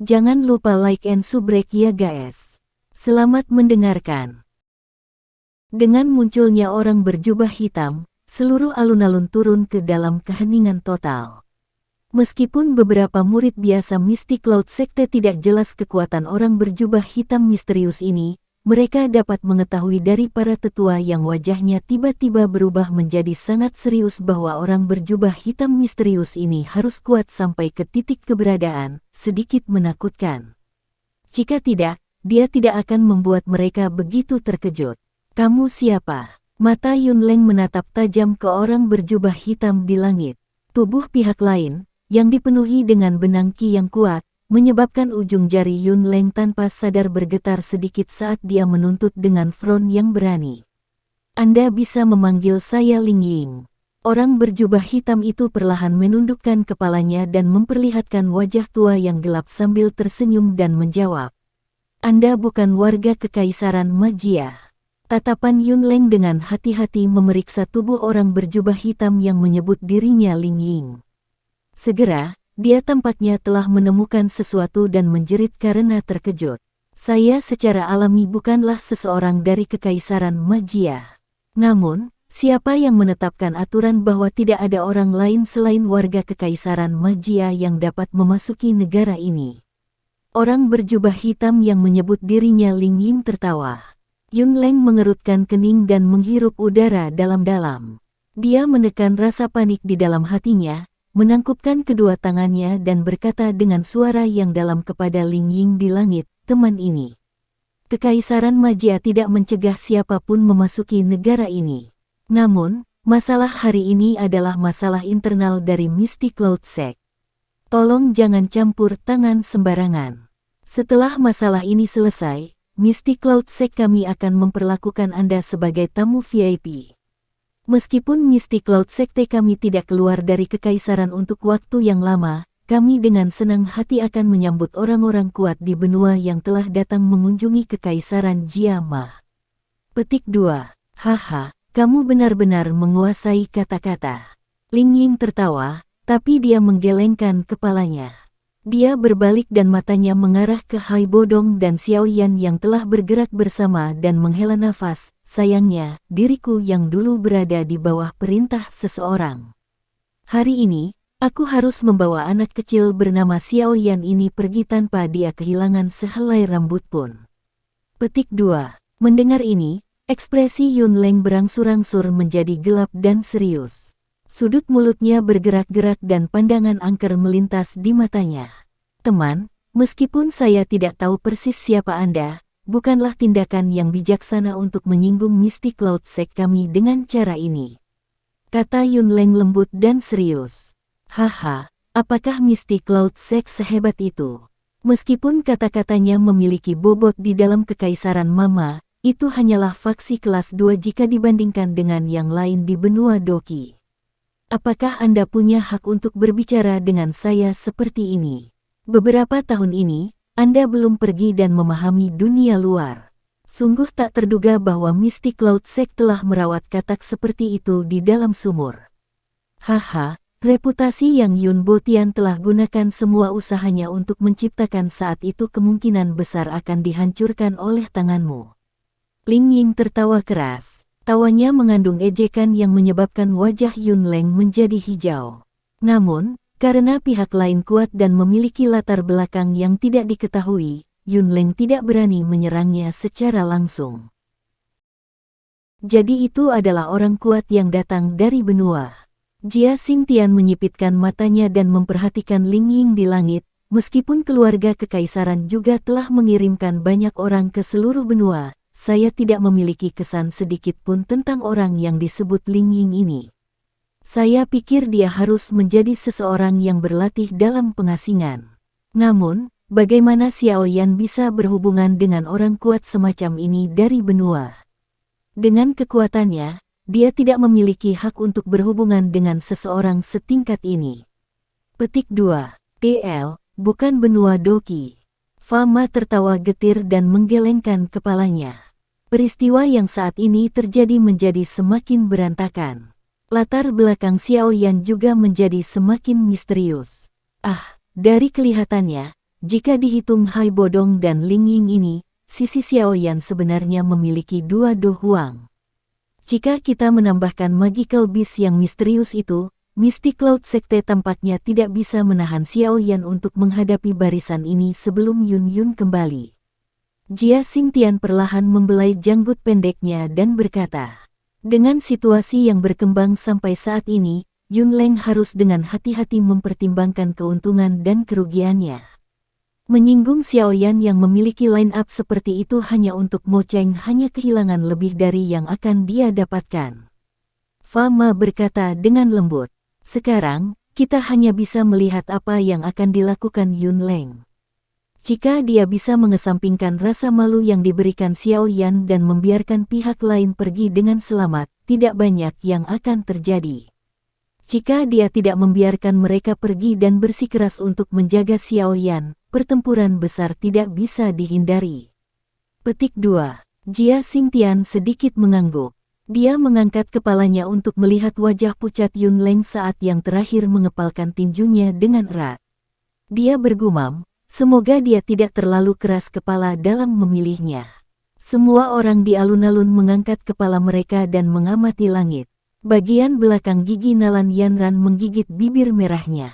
Jangan lupa like and subscribe ya guys. Selamat mendengarkan. Dengan munculnya orang berjubah hitam, seluruh alun-alun turun ke dalam keheningan total. Meskipun beberapa murid biasa Mystic Cloud Sekte tidak jelas kekuatan orang berjubah hitam misterius ini, mereka dapat mengetahui dari para tetua yang wajahnya tiba-tiba berubah menjadi sangat serius bahwa orang berjubah hitam misterius ini harus kuat sampai ke titik keberadaan, sedikit menakutkan. Jika tidak, dia tidak akan membuat mereka begitu terkejut. Kamu siapa? Mata Yunleng menatap tajam ke orang berjubah hitam di langit. Tubuh pihak lain, yang dipenuhi dengan benang ki yang kuat, menyebabkan ujung jari Yunleng tanpa sadar bergetar sedikit saat dia menuntut dengan front yang berani. Anda bisa memanggil saya Ling Ying. Orang berjubah hitam itu perlahan menundukkan kepalanya dan memperlihatkan wajah tua yang gelap sambil tersenyum dan menjawab. Anda bukan warga Kekaisaran Magia. Tatapan Yunleng dengan hati-hati memeriksa tubuh orang berjubah hitam yang menyebut dirinya Ling Ying. Segera, dia tampaknya telah menemukan sesuatu dan menjerit karena terkejut. Saya secara alami bukanlah seseorang dari Kekaisaran Magia. Namun, siapa yang menetapkan aturan bahwa tidak ada orang lain selain warga Kekaisaran Magia yang dapat memasuki negara ini? Orang berjubah hitam yang menyebut dirinya Ling Ying tertawa. Yunleng mengerutkan kening dan menghirup udara dalam-dalam. Dia menekan rasa panik di dalam hatinya, menangkupkan kedua tangannya dan berkata dengan suara yang dalam kepada Ling Ying di langit, teman ini. Kekaisaran Magia tidak mencegah siapapun memasuki negara ini. Namun, masalah hari ini adalah masalah internal dari Mystic Cloud Sect. Tolong jangan campur tangan sembarangan. Setelah masalah ini selesai, Mystic Cloud Sect kami akan memperlakukan Anda sebagai tamu VIP. Meskipun Mystic Cloud Sekte kami tidak keluar dari Kekaisaran untuk waktu yang lama, kami dengan senang hati akan menyambut orang-orang kuat di benua yang telah datang mengunjungi Kekaisaran Jiama. Petik 2. Haha, kamu benar-benar menguasai kata-kata. Ling Ying tertawa, tapi dia menggelengkan kepalanya. Dia berbalik dan matanya mengarah ke Hai Bodong dan Xiaoyan yang telah bergerak bersama dan menghela nafas. Sayangnya, diriku yang dulu berada di bawah perintah seseorang. Hari ini, aku harus membawa anak kecil bernama Xiaoyan ini pergi tanpa dia kehilangan sehelai rambut pun. Petik 2. Mendengar ini, ekspresi Yunleng berangsur-angsur menjadi gelap dan serius. Sudut mulutnya bergerak-gerak dan pandangan angker melintas di matanya. Teman, meskipun saya tidak tahu persis siapa Anda, bukanlah tindakan yang bijaksana untuk menyinggung Mystic Cloud Sect kami dengan cara ini. Kata Yunleng lembut dan serius. Haha, apakah Mystic Cloud Sect sehebat itu? Meskipun kata-katanya memiliki bobot di dalam Kekaisaran Mama, itu hanyalah faksi kelas 2 jika dibandingkan dengan yang lain di benua Doki. Apakah Anda punya hak untuk berbicara dengan saya seperti ini? Beberapa tahun ini, Anda belum pergi dan memahami dunia luar. Sungguh tak terduga bahwa Mystic Cloud Sect telah merawat katak seperti itu di dalam sumur. Haha, reputasi yang Yun Botian telah gunakan semua usahanya untuk menciptakan saat itu kemungkinan besar akan dihancurkan oleh tanganmu. Ling Ying tertawa keras. Tawanya mengandung ejekan yang menyebabkan wajah Yunleng menjadi hijau. Namun, karena pihak lain kuat dan memiliki latar belakang yang tidak diketahui, Yunleng tidak berani menyerangnya secara langsung. Jadi itu adalah orang kuat yang datang dari benua. Jia Xingtian menyipitkan matanya dan memperhatikan Ling Ying di langit, meskipun keluarga Kekaisaran juga telah mengirimkan banyak orang ke seluruh benua. Saya tidak memiliki kesan sedikit pun tentang orang yang disebut Ling Ying ini. Saya pikir dia harus menjadi seseorang yang berlatih dalam pengasingan. Namun, bagaimana Xiaoyan bisa berhubungan dengan orang kuat semacam ini dari benua? Dengan kekuatannya, dia tidak memiliki hak untuk berhubungan dengan seseorang setingkat ini. Petik 2. TL, bukan benua Doki. Fama tertawa getir dan menggelengkan kepalanya. Peristiwa yang saat ini terjadi menjadi semakin berantakan. Latar belakang Xiaoyan juga menjadi semakin misterius. Dari kelihatannya, Jika dihitung Hai Bodong dan Ling Ying ini, sisi Xiaoyan sebenarnya memiliki 2 Do Huang. Jika kita menambahkan Magical Beast yang misterius itu, Mystic Cloud Sekte tampaknya tidak bisa menahan Xiaoyan untuk menghadapi barisan ini sebelum Yun Yun kembali. Jia Xingtian perlahan membelai janggut pendeknya dan berkata, dengan situasi yang berkembang sampai saat ini, Yun Leng harus dengan hati-hati mempertimbangkan keuntungan dan kerugiannya. Menyinggung Xiaoyan yang memiliki line-up seperti itu hanya untuk Mo Cheng hanya kehilangan lebih dari yang akan dia dapatkan. Fa Ma berkata dengan lembut. Sekarang, kita hanya bisa melihat apa yang akan dilakukan Yun Leng. Jika dia bisa mengesampingkan rasa malu yang diberikan Xiaoyan dan membiarkan pihak lain pergi dengan selamat, tidak banyak yang akan terjadi. Jika dia tidak membiarkan mereka pergi dan bersikeras untuk menjaga Xiaoyan, pertempuran besar tidak bisa dihindari. Petik 2. Jia Xingtian sedikit mengangguk. Dia mengangkat kepalanya untuk melihat wajah pucat Yun Leng saat yang terakhir mengepalkan tinjunya dengan erat. Dia bergumam, semoga dia tidak terlalu keras kepala dalam memilihnya. Semua orang di alun-alun mengangkat kepala mereka dan mengamati langit. Bagian belakang gigi Nalan Yanran menggigit bibir merahnya.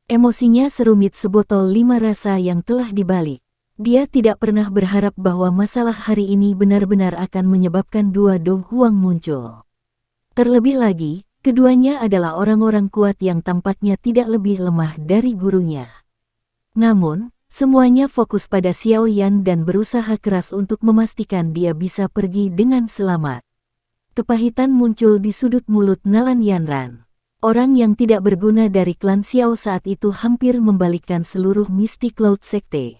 Emosinya serumit sebotol 5 rasa yang telah dibalik. Dia tidak pernah berharap bahwa masalah hari ini benar-benar akan menyebabkan 2 Do Huang muncul. Terlebih lagi, keduanya adalah orang-orang kuat yang tampaknya tidak lebih lemah dari gurunya. Namun, semuanya fokus pada Xiaoyan dan berusaha keras untuk memastikan dia bisa pergi dengan selamat. Kepahitan muncul di sudut mulut Nalan Yanran. Orang yang tidak berguna dari klan Xiao saat itu hampir membalikkan seluruh Mystic Cloud Sekte.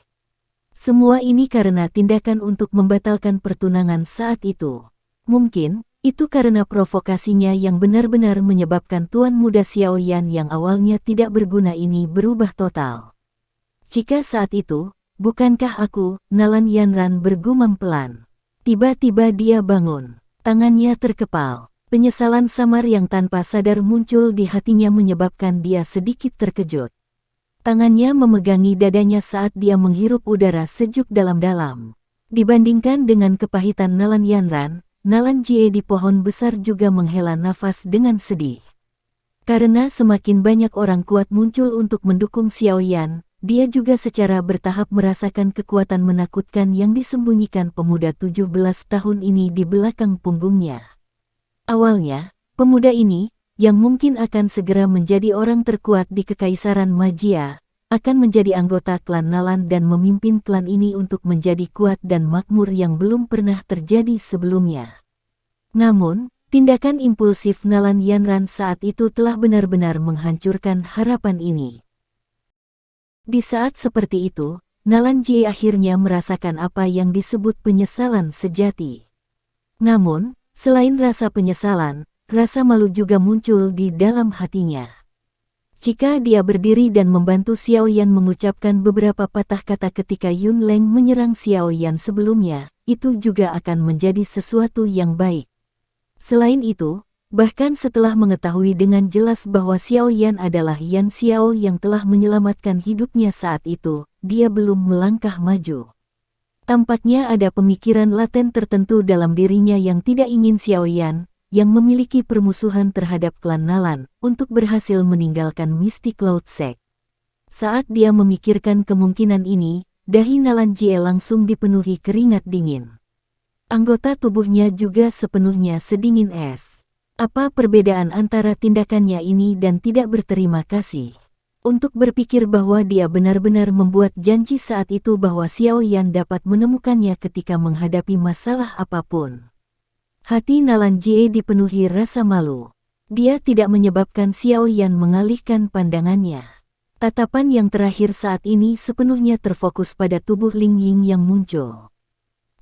Semua ini karena tindakan untuk membatalkan pertunangan saat itu. Mungkin, itu karena provokasinya yang benar-benar menyebabkan Tuan Muda Xiaoyan yang awalnya tidak berguna ini berubah total. Jika saat itu, bukankah aku, Nalan Yanran bergumam pelan. Tiba-tiba dia bangun, tangannya terkepal. Penyesalan samar yang tanpa sadar muncul di hatinya menyebabkan dia sedikit terkejut. Tangannya memegangi dadanya saat dia menghirup udara sejuk dalam-dalam. Dibandingkan dengan kepahitan Nalan Yanran, Nalan Jie di pohon besar juga menghela nafas dengan sedih. Karena semakin banyak orang kuat muncul untuk mendukung Xiaoyan, dia juga secara bertahap merasakan kekuatan menakutkan yang disembunyikan pemuda 17 tahun ini di belakang punggungnya. Awalnya, pemuda ini, yang mungkin akan segera menjadi orang terkuat di Kekaisaran Majia, akan menjadi anggota klan Nalan dan memimpin klan ini untuk menjadi kuat dan makmur yang belum pernah terjadi sebelumnya. Namun, tindakan impulsif Nalan Yanran saat itu telah benar-benar menghancurkan harapan ini. Di saat seperti itu, Nalan Jie akhirnya merasakan apa yang disebut penyesalan sejati. Namun, selain rasa penyesalan, rasa malu juga muncul di dalam hatinya. Jika dia berdiri dan membantu Xiaoyan mengucapkan beberapa patah kata ketika Yun Leng menyerang Xiaoyan sebelumnya, itu juga akan menjadi sesuatu yang baik. Selain itu, bahkan setelah mengetahui dengan jelas bahwa Xiaoyan adalah Yan Xiao yang telah menyelamatkan hidupnya saat itu, dia belum melangkah maju. Tampaknya ada pemikiran laten tertentu dalam dirinya yang tidak ingin Xiaoyan, yang memiliki permusuhan terhadap klan Nalan, untuk berhasil meninggalkan Mystic Cloud Sect. Saat dia memikirkan kemungkinan ini, dahi Nalan Jie langsung dipenuhi keringat dingin. Anggota tubuhnya juga sepenuhnya sedingin es. Apa perbedaan antara tindakannya ini dan tidak berterima kasih? Untuk berpikir bahwa dia benar-benar membuat janji saat itu bahwa Xiaoyan dapat menemukannya ketika menghadapi masalah apapun. Hati Nalan Jie dipenuhi rasa malu. Dia tidak menyebabkan Xiaoyan mengalihkan pandangannya. Tatapan yang terakhir saat ini sepenuhnya terfokus pada tubuh Ling Ying yang muncul.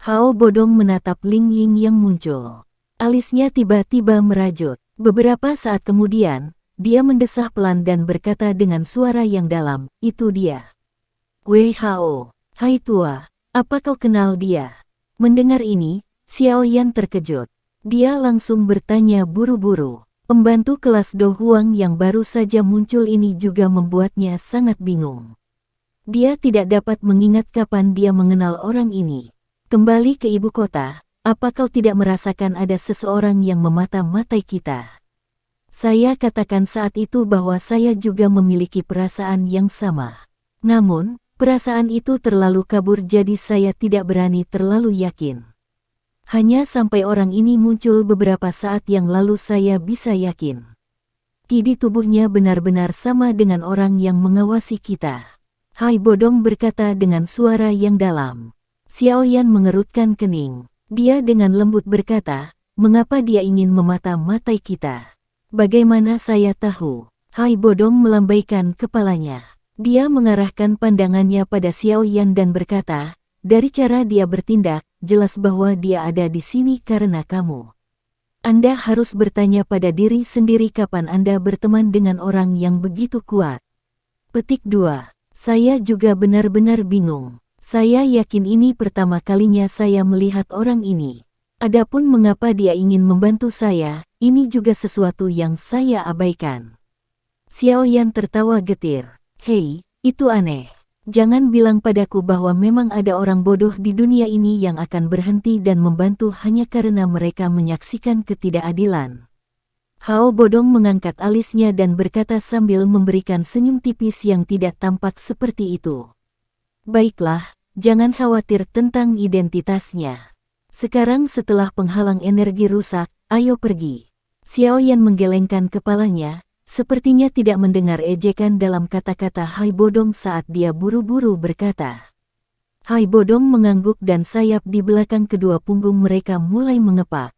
Hao Bodong menatap Ling Ying yang muncul. Alisnya tiba-tiba merajut. Beberapa saat kemudian, dia mendesah pelan dan berkata dengan suara yang dalam, "Itu dia." "Wei Hao, hai tua, apa kau kenal dia?" Mendengar ini, Xiaoyan terkejut. Dia langsung bertanya buru-buru. Pembantu kelas Do Huang yang baru saja muncul ini juga membuatnya sangat bingung. Dia tidak dapat mengingat kapan dia mengenal orang ini. Kembali ke ibu kota, apa kau tidak merasakan ada seseorang yang memata-matai kita? Saya katakan saat itu bahwa saya juga memiliki perasaan yang sama. Namun, perasaan itu terlalu kabur jadi saya tidak berani terlalu yakin. Hanya sampai orang ini muncul beberapa saat yang lalu saya bisa yakin. Kini tubuhnya benar-benar sama dengan orang yang mengawasi kita. Hai Bodong berkata dengan suara yang dalam. Xiaoyan mengerutkan kening. Dia dengan lembut berkata, mengapa dia ingin memata-matai kita? Bagaimana saya tahu? Hai Bodong melambaikan kepalanya. Dia mengarahkan pandangannya pada Xiaoyan dan berkata, dari cara dia bertindak, jelas bahwa dia ada di sini karena kamu. Anda harus bertanya pada diri sendiri kapan Anda berteman dengan orang yang begitu kuat. Petik 2. Saya juga benar-benar bingung. Saya yakin ini pertama kalinya saya melihat orang ini. Adapun mengapa dia ingin membantu saya, ini juga sesuatu yang saya abaikan. Xiaoyan tertawa getir. Hei, itu aneh. Jangan bilang padaku bahwa memang ada orang bodoh di dunia ini yang akan berhenti dan membantu hanya karena mereka menyaksikan ketidakadilan. Hao Bodong mengangkat alisnya dan berkata sambil memberikan senyum tipis yang tidak tampak seperti itu. Baiklah, jangan khawatir tentang identitasnya. Sekarang setelah penghalang energi rusak, ayo pergi. Xiaoyan menggelengkan kepalanya, sepertinya tidak mendengar ejekan dalam kata-kata Hai Bodong saat dia buru-buru berkata. Hai Bodong mengangguk dan sayap di belakang kedua punggung mereka mulai mengepak.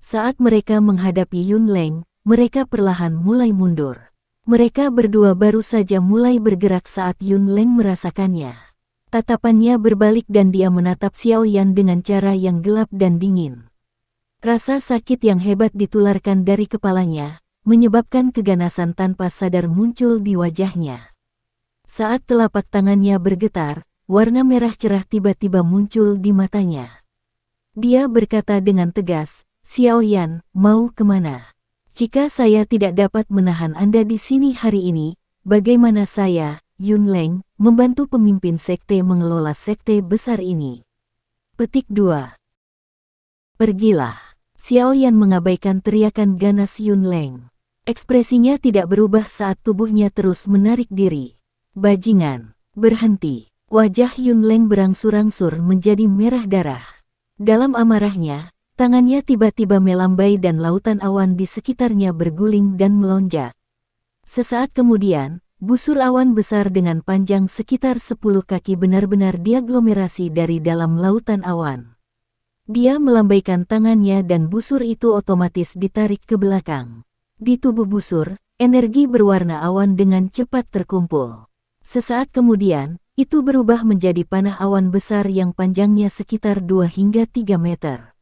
Saat mereka menghadapi Yun Leng, mereka perlahan mulai mundur. Mereka berdua baru saja mulai bergerak saat Yun Leng merasakannya. Tatapannya berbalik dan dia menatap Xiaoyan dengan cara yang gelap dan dingin. Rasa sakit yang hebat ditularkan dari kepalanya, menyebabkan keganasan tanpa sadar muncul di wajahnya. Saat telapak tangannya bergetar, warna merah cerah tiba-tiba muncul di matanya. Dia berkata dengan tegas, Xiaoyan, mau kemana? Jika saya tidak dapat menahan Anda di sini hari ini, bagaimana saya, Yun Leng, membantu pemimpin sekte mengelola sekte besar ini? Petik 2. Pergilah. Xiaoyan mengabaikan teriakan ganas Yun Leng. Ekspresinya tidak berubah saat tubuhnya terus menarik diri. Bajingan, berhenti. Wajah Yun Leng berangsur-angsur menjadi merah darah. Dalam amarahnya, tangannya tiba-tiba melambai dan lautan awan di sekitarnya berguling dan melonjak. Sesaat kemudian, busur awan besar dengan panjang sekitar 10 kaki benar-benar diaglomerasi dari dalam lautan awan. Dia melambaikan tangannya dan busur itu otomatis ditarik ke belakang. Di tubuh busur, energi berwarna awan dengan cepat terkumpul. Sesaat kemudian, itu berubah menjadi panah awan besar yang panjangnya sekitar 2 hingga 3 meter.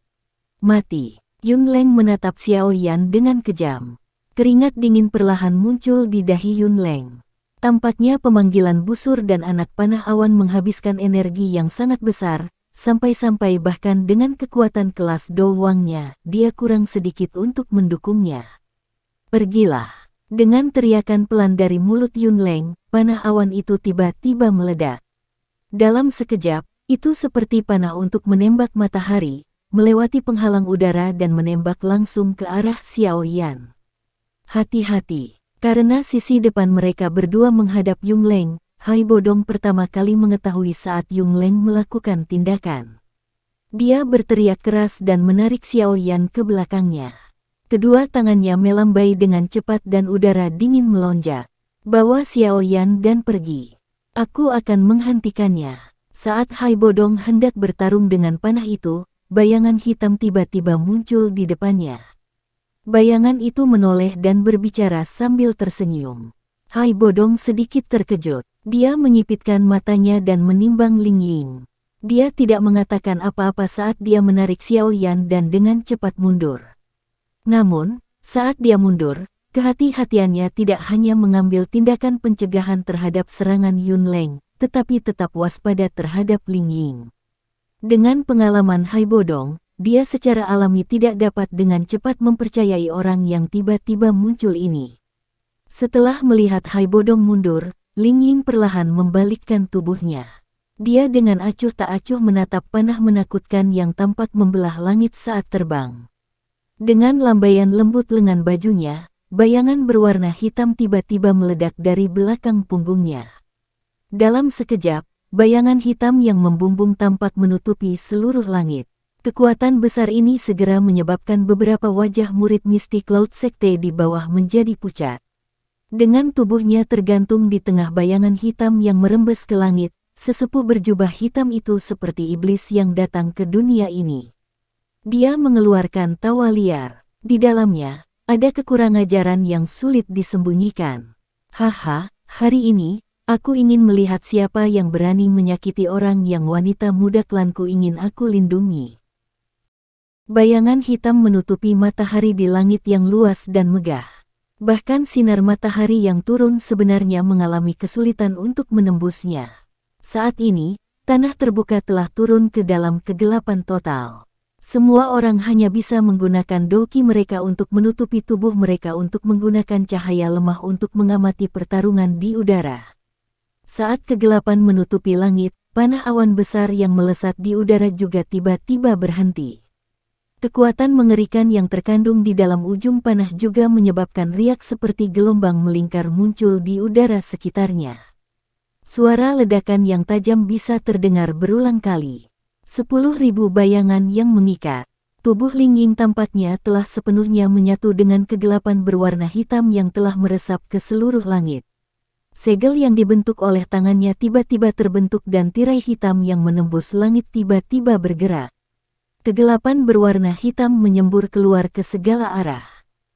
Mati. Yun Leng menatap Xiaoyan dengan kejam. Keringat dingin perlahan muncul di dahi Yun Leng. Tampaknya pemanggilan busur dan anak panah awan menghabiskan energi yang sangat besar, sampai-sampai bahkan dengan kekuatan kelas Do Wangnya, dia kurang sedikit untuk mendukungnya. Pergilah. Dengan teriakan pelan dari mulut Yun Leng, panah awan itu tiba-tiba meledak. Dalam sekejap, itu seperti panah untuk menembak matahari, melewati penghalang udara dan menembak langsung ke arah Xiaoyan. Hati-hati, karena sisi depan mereka berdua menghadap Yun Leng, Hai Bodong pertama kali mengetahui saat Yun Leng melakukan tindakan. Dia berteriak keras dan menarik Xiaoyan ke belakangnya. Kedua tangannya melambai dengan cepat dan udara dingin melonjak. Bawa Xiaoyan dan pergi. Aku akan menghentikannya. Saat Hai Bodong hendak bertarung dengan panah itu, bayangan hitam tiba-tiba muncul di depannya. Bayangan itu menoleh dan berbicara sambil tersenyum. Hai Bodong sedikit terkejut. Dia menyipitkan matanya dan menimbang Ling Ying. Dia tidak mengatakan apa-apa saat dia menarik Xiaoyan dan dengan cepat mundur. Namun, saat dia mundur, kehati-hatiannya tidak hanya mengambil tindakan pencegahan terhadap serangan Yun Leng, tetapi tetap waspada terhadap Ling Ying. Dengan pengalaman Hai Bodong, dia secara alami tidak dapat dengan cepat mempercayai orang yang tiba-tiba muncul ini. Setelah melihat Hai Bodong mundur, Ling Ying perlahan membalikkan tubuhnya. Dia dengan acuh tak acuh menatap panah menakutkan yang tampak membelah langit saat terbang. Dengan lambaian lembut lengan bajunya, bayangan berwarna hitam tiba-tiba meledak dari belakang punggungnya. Dalam sekejap, bayangan hitam yang membumbung tampak menutupi seluruh langit. Kekuatan besar ini segera menyebabkan beberapa wajah murid mistik Laut Sekte di bawah menjadi pucat. Dengan tubuhnya tergantung di tengah bayangan hitam yang merembes ke langit, sesepuh berjubah hitam itu seperti iblis yang datang ke dunia ini. Dia mengeluarkan tawa liar. Di dalamnya, ada kekurangajaran yang sulit disembunyikan. Haha, hari ini, aku ingin melihat siapa yang berani menyakiti orang yang wanita muda klanku ingin aku lindungi. Bayangan hitam menutupi matahari di langit yang luas dan megah. Bahkan sinar matahari yang turun sebenarnya mengalami kesulitan untuk menembusnya. Saat ini, tanah terbuka telah turun ke dalam kegelapan total. Semua orang hanya bisa menggunakan doki mereka untuk menutupi tubuh mereka untuk menggunakan cahaya lemah untuk mengamati pertarungan di udara. Saat kegelapan menutupi langit, panah awan besar yang melesat di udara juga tiba-tiba berhenti. Kekuatan mengerikan yang terkandung di dalam ujung panah juga menyebabkan riak seperti gelombang melingkar muncul di udara sekitarnya. Suara ledakan yang tajam bisa terdengar berulang kali. 10.000 bayangan yang mengikat. Tubuh Ling Ying tampaknya telah sepenuhnya menyatu dengan kegelapan berwarna hitam yang telah meresap ke seluruh langit. Segel yang dibentuk oleh tangannya tiba-tiba terbentuk dan tirai hitam yang menembus langit tiba-tiba bergerak. Kegelapan berwarna hitam menyembur keluar ke segala arah.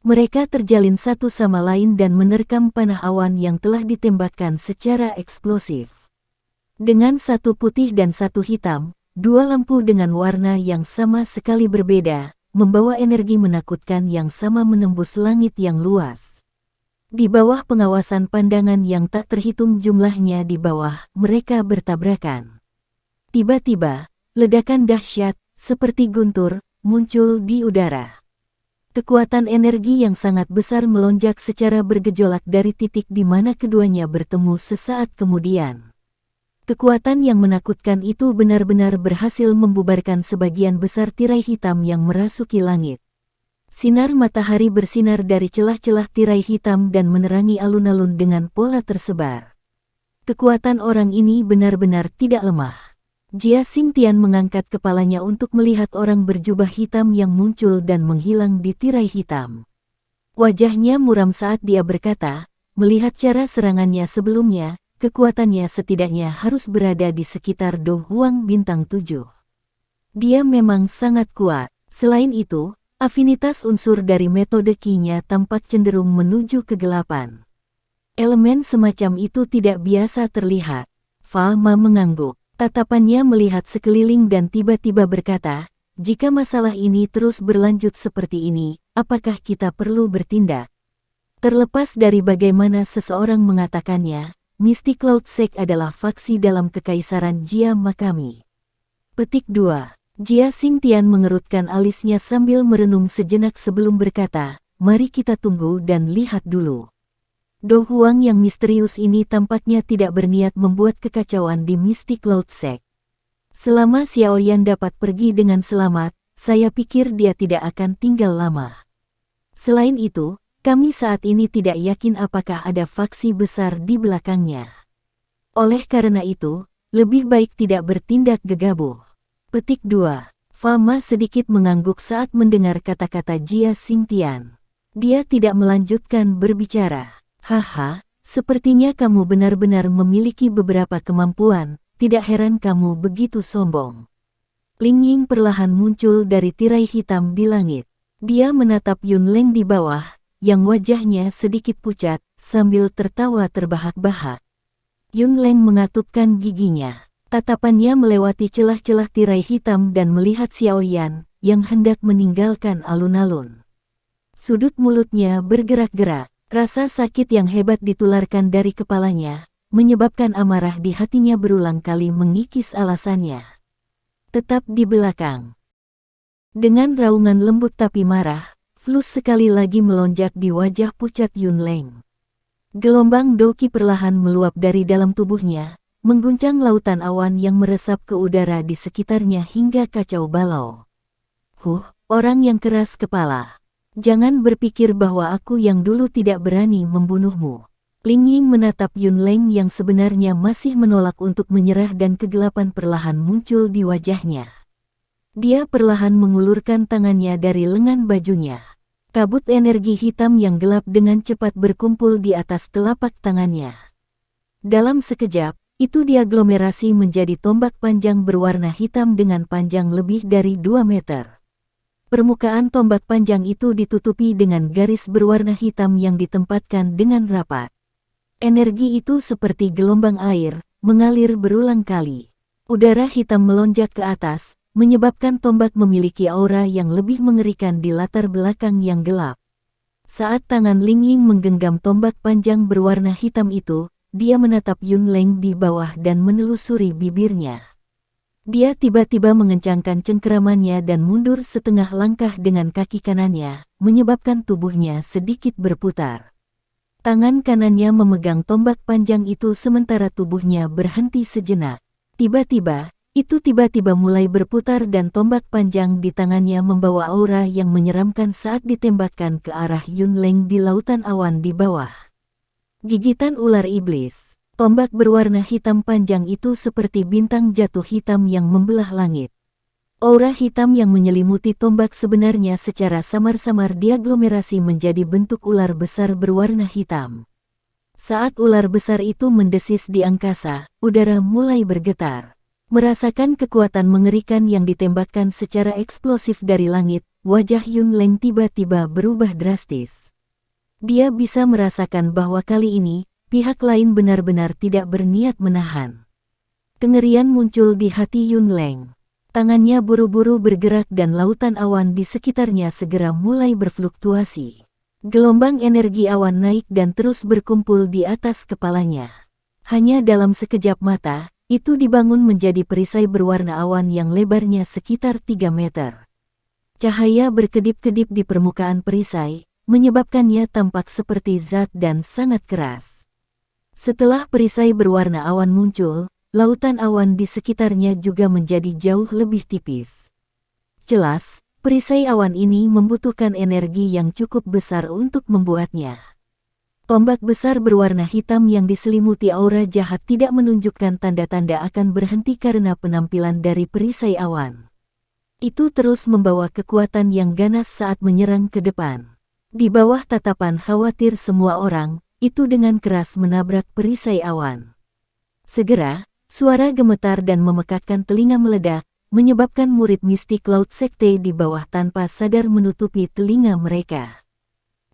Mereka terjalin satu sama lain dan menerkam panah awan yang telah ditembakkan secara eksplosif. Dengan satu putih dan satu hitam, dua lampu dengan warna yang sama sekali berbeda, membawa energi menakutkan yang sama menembus langit yang luas. Di bawah pengawasan pandangan yang tak terhitung jumlahnya di bawah, mereka bertabrakan. Tiba-tiba, ledakan dahsyat, seperti guntur, muncul di udara. Kekuatan energi yang sangat besar melonjak secara bergejolak dari titik di mana keduanya bertemu sesaat kemudian. Kekuatan yang menakutkan itu benar-benar berhasil membubarkan sebagian besar tirai hitam yang merasuki langit. Sinar matahari bersinar dari celah-celah tirai hitam dan menerangi alun-alun dengan pola tersebar. Kekuatan orang ini benar-benar tidak lemah. Jia Xingtian mengangkat kepalanya untuk melihat orang berjubah hitam yang muncul dan menghilang di tirai hitam. Wajahnya muram saat dia berkata, melihat cara serangannya sebelumnya, kekuatannya setidaknya harus berada di sekitar Do Huang Bintang 7. Dia memang sangat kuat. Selain itu, afinitas unsur dari metode Qi-nya tampak cenderung menuju kegelapan. Elemen semacam itu tidak biasa terlihat. Fa Ma mengangguk. Tatapannya melihat sekeliling dan tiba-tiba berkata, jika masalah ini terus berlanjut seperti ini, apakah kita perlu bertindak? Terlepas dari bagaimana seseorang mengatakannya, Mystic Cloud Sect adalah faksi dalam kekaisaran Jia Makami. Petik 2. Jia Xingtian mengerutkan alisnya sambil merenung sejenak sebelum berkata, mari kita tunggu dan lihat dulu. Do Huang yang misterius ini tampaknya tidak berniat membuat kekacauan di Mystic Cloud Sect. Selama Xiao Yan dapat pergi dengan selamat, saya pikir dia tidak akan tinggal lama. Selain itu, kami saat ini tidak yakin apakah ada faksi besar di belakangnya. Oleh karena itu, lebih baik tidak bertindak gegabah. Petik 2. Fa Ma sedikit mengangguk saat mendengar kata-kata Jia Xingtian. Dia tidak melanjutkan berbicara. Haha, sepertinya kamu benar-benar memiliki beberapa kemampuan, tidak heran kamu begitu sombong. Ling Ying perlahan muncul dari tirai hitam di langit. Dia menatap Yun Leng di bawah, yang wajahnya sedikit pucat, sambil tertawa terbahak-bahak. Yun Leng mengatupkan giginya. Tatapannya melewati celah-celah tirai hitam dan melihat Xiao Yan, yang hendak meninggalkan alun-alun. Sudut mulutnya bergerak-gerak. Rasa sakit yang hebat ditularkan dari kepalanya, menyebabkan amarah di hatinya berulang kali mengikis alasannya. Tetap di belakang. Dengan raungan lembut tapi marah, flus sekali lagi melonjak di wajah pucat Yun Leng. Gelombang Doki perlahan meluap dari dalam tubuhnya, mengguncang lautan awan yang meresap ke udara di sekitarnya hingga kacau balau. Orang yang keras kepala. Jangan berpikir bahwa aku yang dulu tidak berani membunuhmu. Ling Ying menatap Yunleng yang sebenarnya masih menolak untuk menyerah dan kegelapan perlahan muncul di wajahnya. Dia perlahan mengulurkan tangannya dari lengan bajunya. Kabut energi hitam yang gelap dengan cepat berkumpul di atas telapak tangannya. Dalam sekejap, itu diaglomerasi menjadi tombak panjang berwarna hitam dengan panjang lebih dari 2 meter. Permukaan tombak panjang itu ditutupi dengan garis berwarna hitam yang ditempatkan dengan rapat. Energi itu seperti gelombang air, mengalir berulang kali. Udara hitam melonjak ke atas, menyebabkan tombak memiliki aura yang lebih mengerikan di latar belakang yang gelap. Saat tangan Ling Ying menggenggam tombak panjang berwarna hitam itu, dia menatap Yunleng di bawah dan menelusuri bibirnya. Dia tiba-tiba mengencangkan cengkeramannya dan mundur setengah langkah dengan kaki kanannya, menyebabkan tubuhnya sedikit berputar. Tangan kanannya memegang tombak panjang itu sementara tubuhnya berhenti sejenak. Tiba-tiba mulai berputar dan tombak panjang di tangannya membawa aura yang menyeramkan saat ditembakkan ke arah Yunleng di lautan awan di bawah. Gigitan ular iblis. Tombak berwarna hitam panjang itu seperti bintang jatuh hitam yang membelah langit. Aura hitam yang menyelimuti tombak sebenarnya secara samar-samar diaglomerasi menjadi bentuk ular besar berwarna hitam. Saat ular besar itu mendesis di angkasa, udara mulai bergetar. Merasakan kekuatan mengerikan yang ditembakkan secara eksplosif dari langit, wajah Yunleng tiba-tiba berubah drastis. Dia bisa merasakan bahwa kali ini, pihak lain benar-benar tidak berniat menahan. Kengerian muncul di hati Yunleng. Tangannya buru-buru bergerak dan lautan awan di sekitarnya segera mulai berfluktuasi. Gelombang energi awan naik dan terus berkumpul di atas kepalanya. Hanya dalam sekejap mata, itu dibangun menjadi perisai berwarna awan yang lebarnya sekitar 3 meter. Cahaya berkedip-kedip di permukaan perisai, menyebabkannya tampak seperti zat dan sangat keras. Setelah perisai berwarna awan muncul, lautan awan di sekitarnya juga menjadi jauh lebih tipis. Jelas, perisai awan ini membutuhkan energi yang cukup besar untuk membuatnya. Tombak besar berwarna hitam yang diselimuti aura jahat tidak menunjukkan tanda-tanda akan berhenti karena penampilan dari perisai awan. Itu terus membawa kekuatan yang ganas saat menyerang ke depan. Di bawah tatapan khawatir semua orang, itu dengan keras menabrak perisai awan. Segera, suara gemetar dan memekakkan telinga meledak, menyebabkan murid mistik Laut Sekte di bawah tanpa sadar menutupi telinga mereka.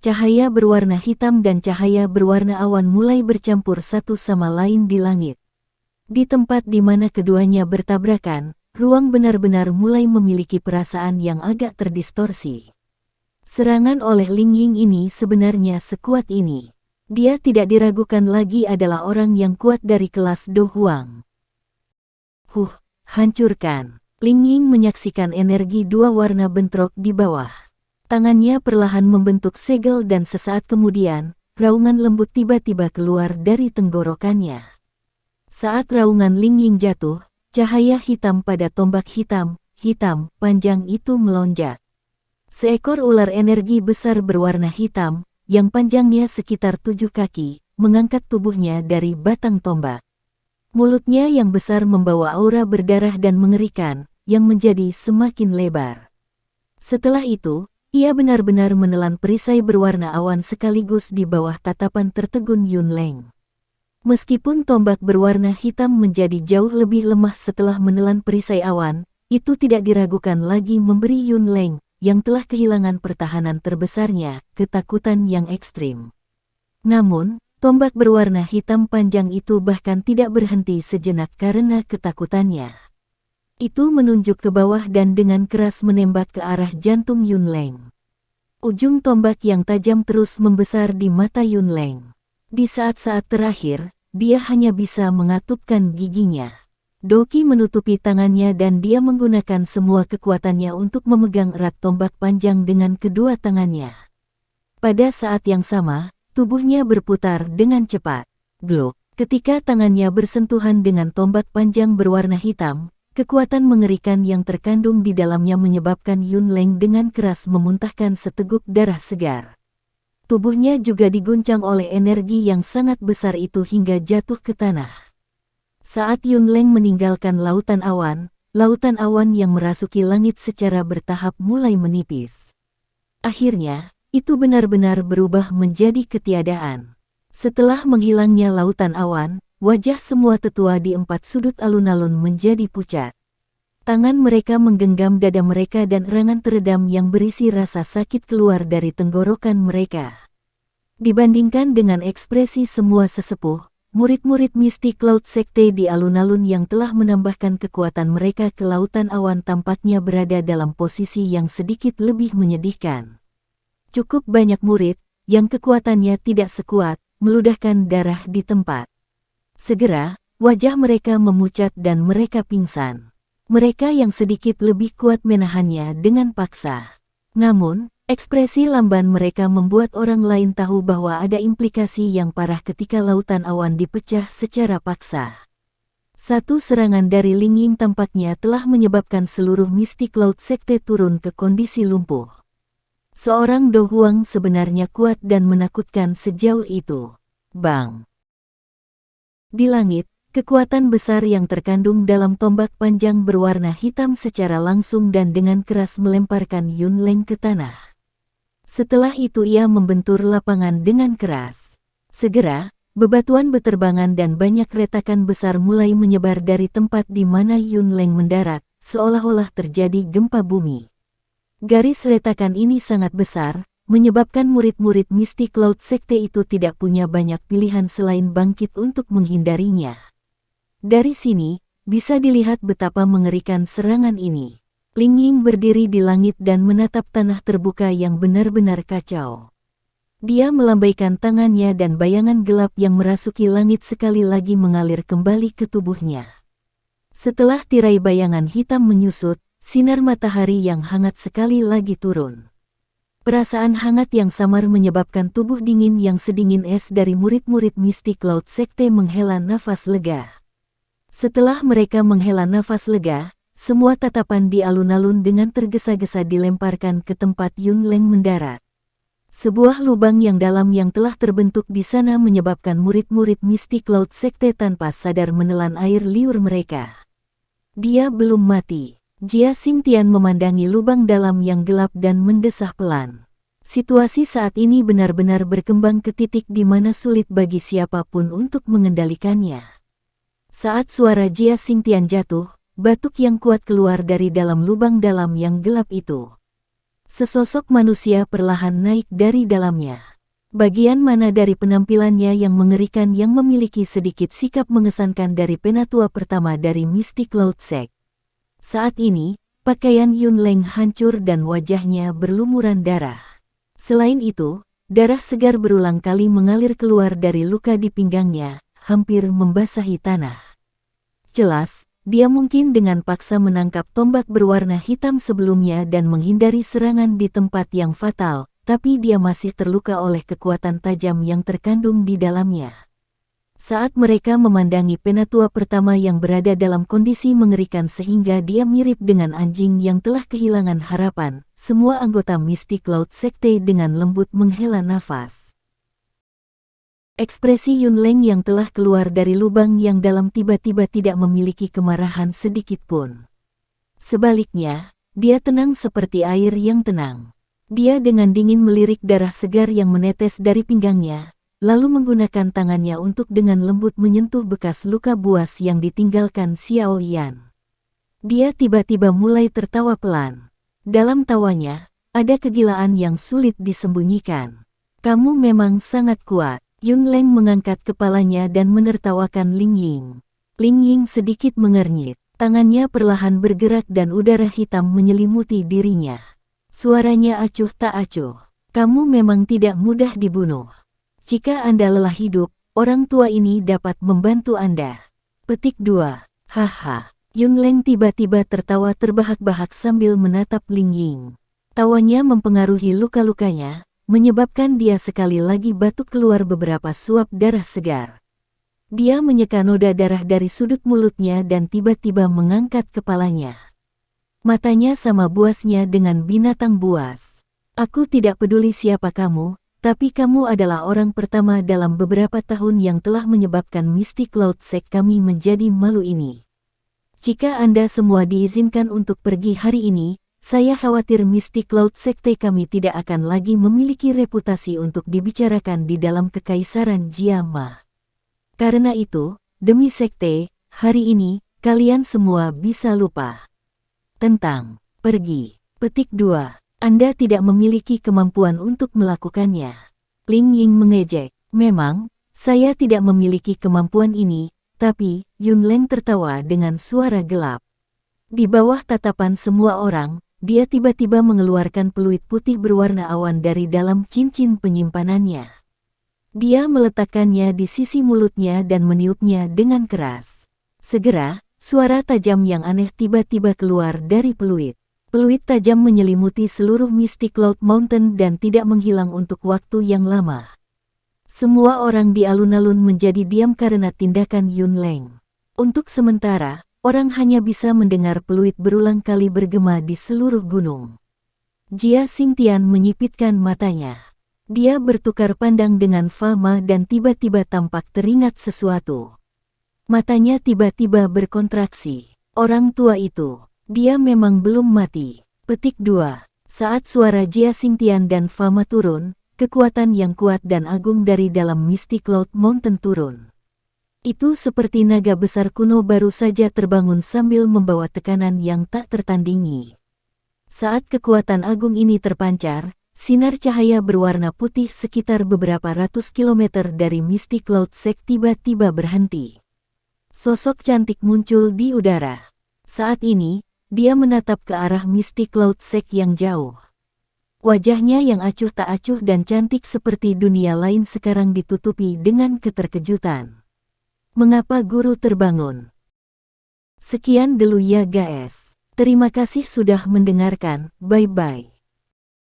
Cahaya berwarna hitam dan cahaya berwarna awan mulai bercampur satu sama lain di langit. Di tempat di mana keduanya bertabrakan, ruang benar-benar mulai memiliki perasaan yang agak terdistorsi. Serangan oleh Ling Ying ini sebenarnya sekuat ini. Dia tidak diragukan lagi adalah orang yang kuat dari kelas Do Huang. Hancurkan. Ling Ying menyaksikan energi dua warna bentrok di bawah. Tangannya perlahan membentuk segel dan sesaat kemudian, raungan lembut tiba-tiba keluar dari tenggorokannya. Saat raungan Ling Ying jatuh, cahaya hitam pada tombak hitam panjang itu melonjak. Seekor ular energi besar berwarna hitam, yang panjangnya sekitar 7 kaki, mengangkat tubuhnya dari batang tombak. Mulutnya yang besar membawa aura berdarah dan mengerikan, yang menjadi semakin lebar. Setelah itu, ia benar-benar menelan perisai berwarna awan sekaligus di bawah tatapan tertegun Yunleng. Meskipun tombak berwarna hitam menjadi jauh lebih lemah setelah menelan perisai awan, itu tidak diragukan lagi memberi Yunleng, yang telah kehilangan pertahanan terbesarnya, ketakutan yang ekstrim. Namun, tombak berwarna hitam panjang itu bahkan tidak berhenti sejenak karena ketakutannya. Itu menunjuk ke bawah dan dengan keras menembak ke arah jantung Yunleng. Ujung tombak yang tajam terus membesar di mata Yunleng. Di saat-saat terakhir, dia hanya bisa mengatupkan giginya. Doki menutupi tangannya dan dia menggunakan semua kekuatannya untuk memegang erat tombak panjang dengan kedua tangannya. Pada saat yang sama, Tubuhnya berputar dengan cepat. Gluk. Ketika tangannya bersentuhan dengan tombak panjang berwarna hitam, kekuatan mengerikan yang terkandung di dalamnya menyebabkan Yunleng dengan keras memuntahkan seteguk darah segar. Tubuhnya juga diguncang oleh energi yang sangat besar itu hingga jatuh ke tanah. Saat Yunleng meninggalkan lautan awan yang merasuki langit secara bertahap mulai menipis. Akhirnya, itu benar-benar berubah menjadi ketiadaan. Setelah menghilangnya lautan awan, wajah semua tetua di 4 sudut alun-alun menjadi pucat. Tangan mereka menggenggam dada mereka dan erangan teredam yang berisi rasa sakit keluar dari tenggorokan mereka. Dibandingkan dengan ekspresi semua sesepuh, murid-murid mistik Laut Sekte di alun-alun yang telah menambahkan kekuatan mereka ke lautan awan tampaknya berada dalam posisi yang sedikit lebih menyedihkan. Cukup banyak murid, yang kekuatannya tidak sekuat, meludahkan darah di tempat. Segera, wajah mereka memucat dan mereka pingsan. Mereka yang sedikit lebih kuat menahannya dengan paksa. Namun, ekspresi lamban mereka membuat orang lain tahu bahwa ada implikasi yang parah ketika lautan awan dipecah secara paksa. Satu serangan dari Lingying tampaknya telah menyebabkan seluruh mistik Laut Sekte turun ke kondisi lumpuh. Seorang Do Huang sebenarnya kuat dan menakutkan sejauh itu. Bang! Di langit, kekuatan besar yang terkandung dalam tombak panjang berwarna hitam secara langsung dan dengan keras melemparkan Yunleng ke tanah. Setelah itu ia membentur lapangan dengan keras. Segera, bebatuan beterbangan dan banyak retakan besar mulai menyebar dari tempat di mana Yunleng mendarat, seolah-olah terjadi gempa bumi. Garis retakan ini sangat besar, menyebabkan murid-murid mistik Laut Sekte itu tidak punya banyak pilihan selain bangkit untuk menghindarinya. Dari sini, bisa dilihat betapa mengerikan serangan ini. Lingying berdiri di langit dan menatap tanah terbuka yang benar-benar kacau. Dia melambaikan tangannya dan bayangan gelap yang merasuki langit sekali lagi mengalir kembali ke tubuhnya. Setelah tirai bayangan hitam menyusut, sinar matahari yang hangat sekali lagi turun. Perasaan hangat yang samar menyebabkan tubuh dingin yang sedingin es dari murid-murid mistik Laut Sekte menghela nafas lega. Setelah mereka menghela nafas lega, semua tatapan di alun-alun dengan tergesa-gesa dilemparkan ke tempat Yunleng mendarat. Sebuah lubang yang dalam yang telah terbentuk di sana menyebabkan murid-murid mistik Laut Sekte tanpa sadar menelan air liur mereka. Dia belum mati. Jia Xingtian memandangi lubang dalam yang gelap dan mendesah pelan. Situasi saat ini benar-benar berkembang ke titik di mana sulit bagi siapapun untuk mengendalikannya. Saat suara Jia Xingtian jatuh, batuk yang kuat keluar dari dalam lubang dalam yang gelap itu. Sesosok manusia perlahan naik dari dalamnya. Bagian mana dari penampilannya yang mengerikan yang memiliki sedikit sikap mengesankan dari penatua pertama dari mistik Laut Sekte. Saat ini, pakaian Yunleng hancur dan wajahnya berlumuran darah. Selain itu, darah segar berulang kali mengalir keluar dari luka di pinggangnya, hampir membasahi tanah. Jelas, dia mungkin dengan paksa menangkap tombak berwarna hitam sebelumnya dan menghindari serangan di tempat yang fatal, tapi dia masih terluka oleh kekuatan tajam yang terkandung di dalamnya. Saat mereka memandangi penatua pertama yang berada dalam kondisi mengerikan sehingga dia mirip dengan anjing yang telah kehilangan harapan, semua anggota mistik Laut Sekte dengan lembut menghela nafas. Ekspresi Yunleng yang telah keluar dari lubang yang dalam tiba-tiba tidak memiliki kemarahan sedikit pun. Sebaliknya, dia tenang seperti air yang tenang. Dia dengan dingin melirik darah segar yang menetes dari pinggangnya, lalu menggunakan tangannya untuk dengan lembut menyentuh bekas luka buas yang ditinggalkan Xiao Yan. Dia tiba-tiba mulai tertawa pelan. Dalam tawanya, ada kegilaan yang sulit disembunyikan. Kamu memang sangat kuat. Yunleng mengangkat kepalanya dan menertawakan Lingying. Lingying sedikit mengernyit. Tangannya perlahan bergerak dan udara hitam menyelimuti dirinya. Suaranya acuh tak acuh. Kamu memang tidak mudah dibunuh. Jika Anda lelah hidup, orang tua ini dapat membantu Anda. Petik 2. Haha. Yunleng tiba-tiba tertawa terbahak-bahak sambil menatap Lingying. Tawanya mempengaruhi luka-lukanya, menyebabkan dia sekali lagi batuk keluar beberapa suap darah segar. Dia menyeka noda darah dari sudut mulutnya dan tiba-tiba mengangkat kepalanya. Matanya sama buasnya dengan binatang buas. Aku tidak peduli siapa kamu, tapi kamu adalah orang pertama dalam beberapa tahun yang telah menyebabkan Mystic Cloud Sect kami menjadi malu ini. Jika Anda semua diizinkan untuk pergi hari ini, saya khawatir Mystic Cloud Sekte kami tidak akan lagi memiliki reputasi untuk dibicarakan di dalam Kekaisaran Jiama. Karena itu, demi sekte, hari ini, kalian semua bisa lupa tentang pergi. Petik 2. Anda tidak memiliki kemampuan untuk melakukannya. Ling Ying mengejek. Memang, saya tidak memiliki kemampuan ini, tapi Yun Leng tertawa dengan suara gelap. Di bawah tatapan semua orang, dia tiba-tiba mengeluarkan peluit putih berwarna awan dari dalam cincin penyimpanannya. Dia meletakkannya di sisi mulutnya dan meniupnya dengan keras. Segera, suara tajam yang aneh tiba-tiba keluar dari peluit. Peluit tajam menyelimuti seluruh Mystic Cloud Mountain dan tidak menghilang untuk waktu yang lama. Semua orang di alun-alun menjadi diam karena tindakan Yun Leng. Untuk sementara, orang hanya bisa mendengar peluit berulang kali bergema di seluruh gunung. Jia Xingtian menyipitkan matanya. Dia bertukar pandang dengan Fama dan tiba-tiba tampak teringat sesuatu. Matanya tiba-tiba berkontraksi. Orang tua itu, dia memang belum mati. Petik 2. Saat suara Jia Xingtian dan Fama turun, kekuatan yang kuat dan agung dari dalam Mystic Cloud Mountain turun. Itu seperti naga besar kuno baru saja terbangun sambil membawa tekanan yang tak tertandingi. Saat kekuatan agung ini terpancar, sinar cahaya berwarna putih sekitar beberapa ratus kilometer dari Mystic Cloud Sect tiba-tiba berhenti. Sosok cantik muncul di udara. Saat ini, dia menatap ke arah Mystic Cloud Sect yang jauh. Wajahnya yang acuh tak acuh dan cantik seperti dunia lain sekarang ditutupi dengan keterkejutan. Mengapa guru terbangun? Sekian dulu ya guys. Terima kasih sudah mendengarkan. Bye-bye.